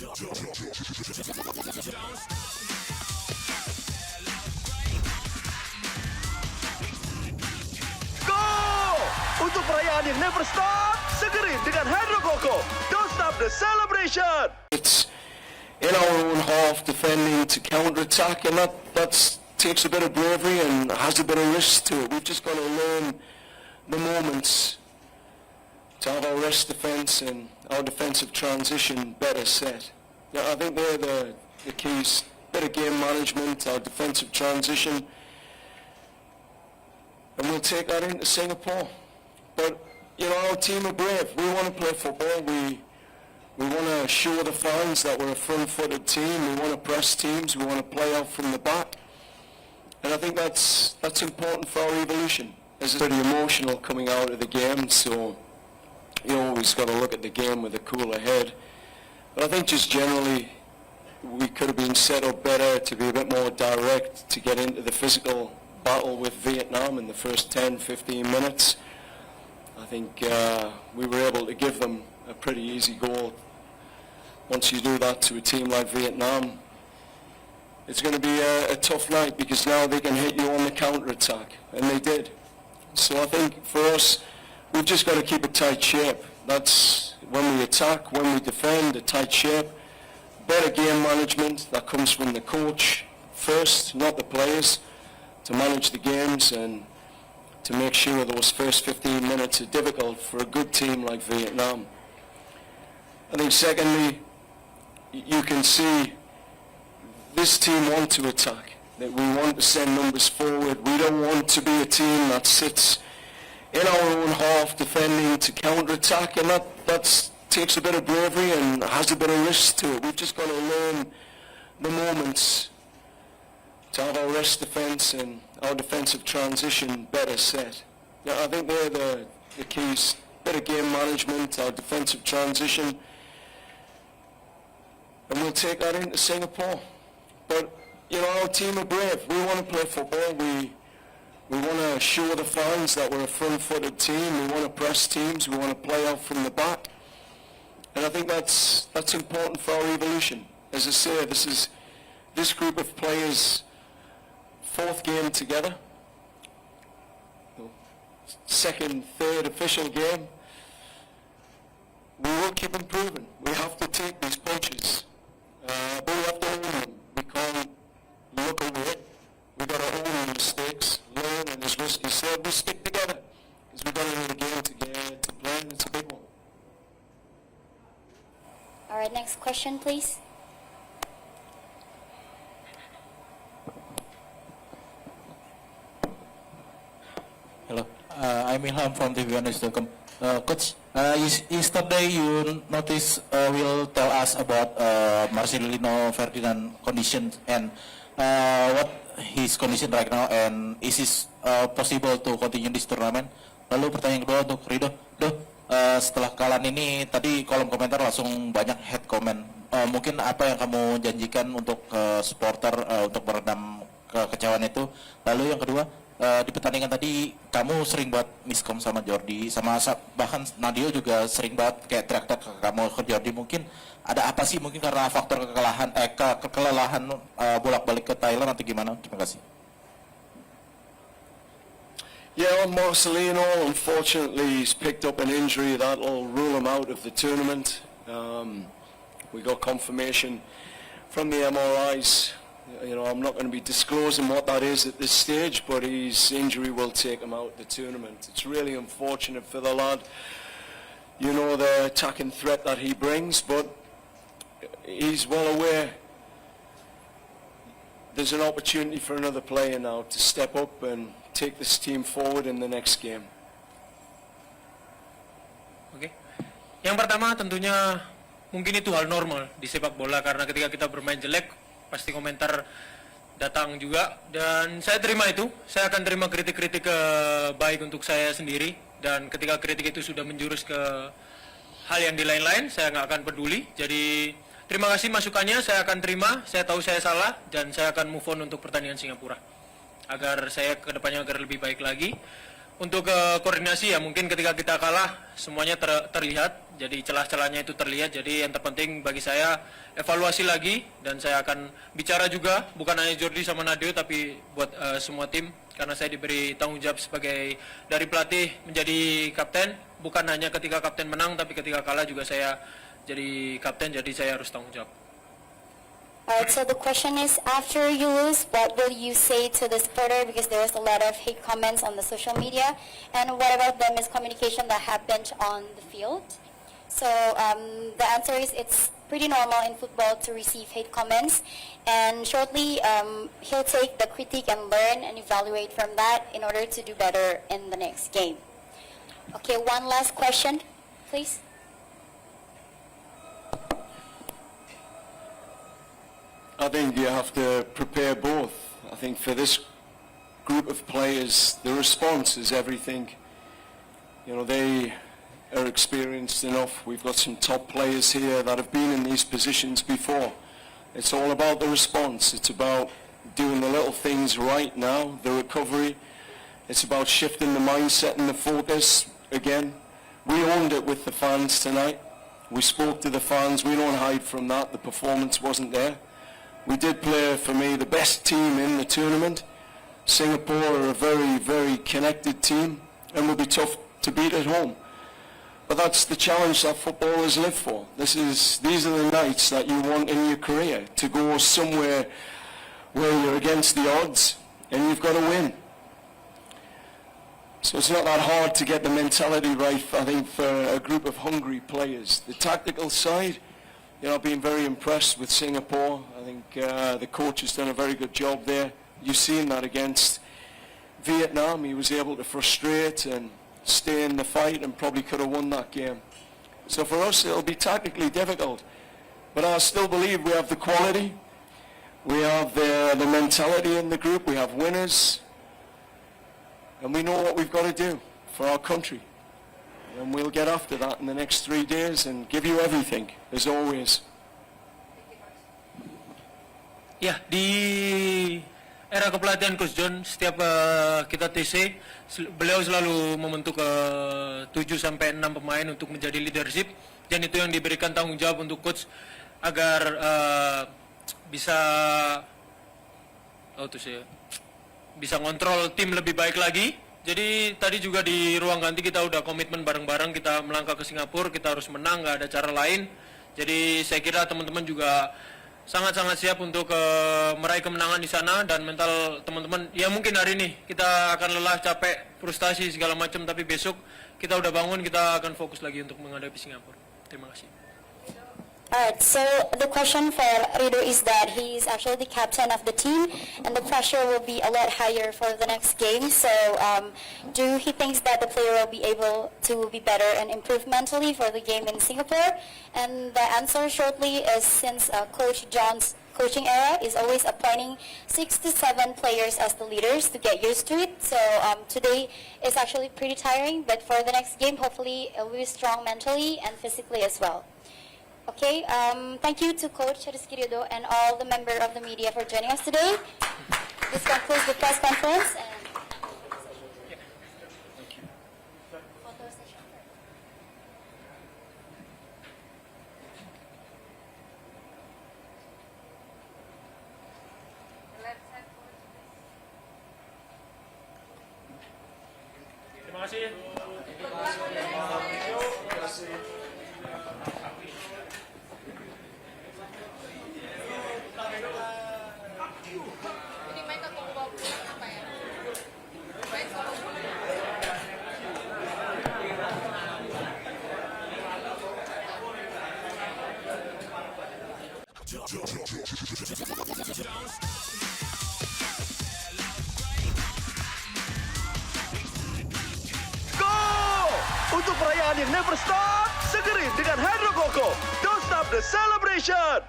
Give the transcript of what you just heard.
Untuk perayaan yang never stop, segerin dengan Hydro Coco. Don't stop the celebration. It's in our own half defending to counter-attack, and that takes a bit of bravery and has a bit of risk to it. We've just got to learn the moments to have our rest defence and our defensive transition better set. Yeah, I think they're the keys. Better game management, our defensive transition, and we'll take that into Singapore. But, you know, our team are brave. We want to play football. We want to show the fans that we're a front-footed team. We want to press teams. We want to play out from the back. And I think that's important for our evolution. It's pretty emotional coming out of the game, so you always got to look at the game with a cooler head. But I think just generally we could have been set up better to be a bit more direct, to get into the physical battle with Vietnam in the first 10-15 minutes. I think we were able to give them a pretty easy goal. Once you do that to a team like Vietnam, it's going to be a tough night, because now they can hit you on the counter-attack, and they did. So I think for us, we've just got to keep a tight shape. That's when we attack, when we defend, a tight shape. Better game management, that comes from the coach first, not the players, to manage the games and to make sure those first 15 minutes are difficult for a good team like Vietnam. I think secondly, you can see this team want to attack, that we want to send numbers forward. We don't want to be a team that sits in our own half defending to counter-attack, and that takes a bit of bravery and has a bit of risk to it. We've just got to learn the moments to have our rest defence and our defensive transition better set. Yeah, I think they're the keys. Better game management, our defensive transition, and we'll take that into Singapore. But, you know, our team are brave. We want to play football. We want to show the fans that we're a front-footed team. We want to press teams. We want to play out from the back. And I think that's important for our evolution. As I say, this group of players' fourth game together, second, third official game. We will keep improving. We have to take these punches, but we have to own them. We can't look away. We've got to own the mistakes, learn, and as Risky said, we stick together, because we've got another game to play, and it's a big one. All right, next question, please. Hello, I'm Ilham from tvnews.com. Coach, yesterday you noticed will tell us about Marcelino Ferdinand condition and what his condition right now, and is it possible to continue this tournament? Lalu pertanyaan kedua untuk Rido. Setelah kekalahan ini, tadi kolom komentar langsung banyak head comment. Mungkin apa yang kamu janjikan untuk supporter untuk meredam kekecewaan itu? Lalu yang kedua, di pertandingan tadi kamu sering banget miskom sama Jordi, sama bahkan Nadio juga sering banget kayak teriak-teriak ke kamu, ke Jordi. Mungkin ada apa sih? Mungkin karena faktor kelelahan bolak-balik ke Thailand atau gimana? Terima kasih. Yeah, on Marcelino, unfortunately, he's picked up an injury that'll rule him out of the tournament. We got confirmation from the MRIs. You know, I'm not going to be disclosing what that is at this stage, but his injury will take him out of the tournament. It's really unfortunate for the lad. You know, the attacking threat that he brings, but he's well aware there's an opportunity for another player now to step up and take this team forward in the next game. Oke. Yang pertama tentunya mungkin itu hal normal di sepak bola, karena ketika kita bermain jelek pasti komentar datang juga, dan saya terima itu. Saya akan terima kritik-kritik baik untuk saya sendiri, dan ketika kritik itu sudah menjurus ke hal yang di lain-lain, saya nggak akan peduli. Jadi terima kasih masukannya, saya akan terima. Saya tahu saya salah, dan saya akan move on untuk pertandingan Singapura, agar saya kedepannya agar lebih baik lagi. Untuk koordinasi ya, mungkin ketika kita kalah semuanya terlihat, jadi celah-celahnya itu terlihat. Jadi yang terpenting bagi saya evaluasi lagi, dan saya akan bicara juga bukan hanya Jordi sama Nadeo tapi buat semua tim, karena saya diberi tanggung jawab sebagai dari pelatih menjadi kapten, bukan hanya ketika kapten menang tapi ketika kalah juga saya jadi kapten, jadi saya harus tanggung jawab. Alright, so the question is, after you lose, what will you say to the supporter? Because there was a lot of hate comments on the social media. And what about the miscommunication that happened on the field? So the answer is, it's pretty normal in football to receive hate comments. And shortly, he'll take the critique and learn and evaluate from that in order to do better in the next game. Okay, one last question, please. I think you have to prepare both. I think for this group of players, the response is everything. You know, they are experienced enough. We've got some top players here that have been in these positions before. It's all about the response. It's about doing the little things right now, the recovery. It's about shifting the mindset and the focus again. We owned it with the fans tonight. We spoke to the fans. We don't hide from that. The performance wasn't there. We did play, for me, the best team in the tournament. Singapore are a very, very connected team and will be tough to beat at home. But that's the challenge that footballers live for. These are the nights that you want in your career, to go somewhere where you're against the odds and you've got to win. So it's not that hard to get the mentality right, I think, for a group of hungry players. The tactical side, you know, I've been very impressed with Singapore. I think the coach has done a very good job there. You've seen that against Vietnam. He was able to frustrate and stay in the fight and probably could have won that game. So for us, it'll be tactically difficult. But I still believe we have the quality. We have the mentality in the group. We have winners. And we know what we've got to do for our country. And we'll get after that in the next 3 days and give you everything, as always. Ya, di era kepelatihan Coach John, setiap kita TC, beliau selalu membentuk 7-6 pemain untuk menjadi leadership, dan itu yang diberikan tanggung jawab untuk Coach agar bisa bisa ngontrol tim lebih baik lagi. Jadi tadi juga di ruang ganti kita udah komitmen bareng-bareng, kita melangkah ke Singapura, kita harus menang, nggak ada cara lain. Jadi saya kira teman-teman juga sangat-sangat siap untuk meraih kemenangan di sana, dan mental teman-teman, ya mungkin hari ini kita akan lelah, capek, frustasi segala macam, tapi besok kita udah bangun, kita akan fokus lagi untuk menghadapi Singapura. Terima kasih. Alright, so the question for Rido is that he is actually the captain of the team, and the pressure will be a lot higher for the next game. So, do he thinks that the player will be able to be better and improve mentally for the game in Singapore? And the answer shortly is, since Coach John's coaching era is always appointing 6 to 7 players as the leaders to get used to it. So today is actually pretty tiring, but for the next game, hopefully it will be strong mentally and physically as well. Okay, thank you to Coach Rido and all the members of the media for joining us today. This concludes the press conference. And photo session. Terima kasih. Untuk perayaan yang never stop, segera dengan Hydro Coco. Don't stop the celebration!